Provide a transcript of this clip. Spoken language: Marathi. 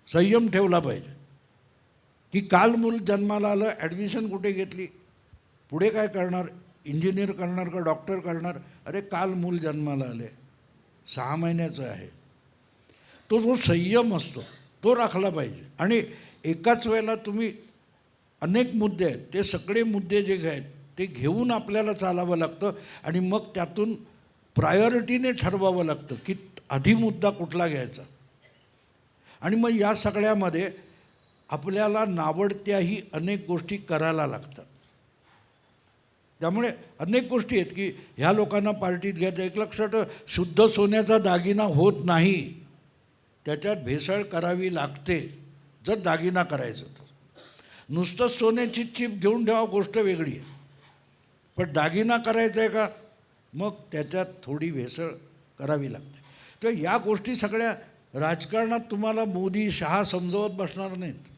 संयम ठेवला पाहिजे की काल मूल जन्माला आलं, ॲडमिशन कुठे घेतली, पुढे काय करणार, इंजिनियर करणार का डॉक्टर करणार, अरे काल मूल जन्माला आले, 6 महिन्याचं आहे. तो जो संयम असतो तो राखला पाहिजे. आणि एकाच वेळेला तुम्ही अनेक मुद्दे आहेत, ते सगळे मुद्दे जे आहेत ते घेऊन आपल्याला चालावं लागतं आणि मग त्यातून प्रायोरिटीने ठरवावं लागतं की आधी मुद्दा कुठला घ्यायचा. आणि मग या सगळ्यामध्ये आपल्याला नावडत्याही अनेक गोष्टी करायला लागतात. त्यामुळे अनेक गोष्टी आहेत की ह्या लोकांना पार्टीत घ्यायचं. एक लक्षात, शुद्ध सोन्याचा दागिना होत नाही, त्याच्यात भेसळ करावी लागते जर दागिना करायचं तर. नुसतं सोन्याची चीप घेऊन ठेवा गोष्ट वेगळी आहे, पण दागिना करायचा आहे का, मग त्याच्यात थोडी भेसळ करावी लागते. तर या गोष्टी सगळ्या राजकारणात तुम्हाला मोदी शहा समजवत बसणार नाहीत.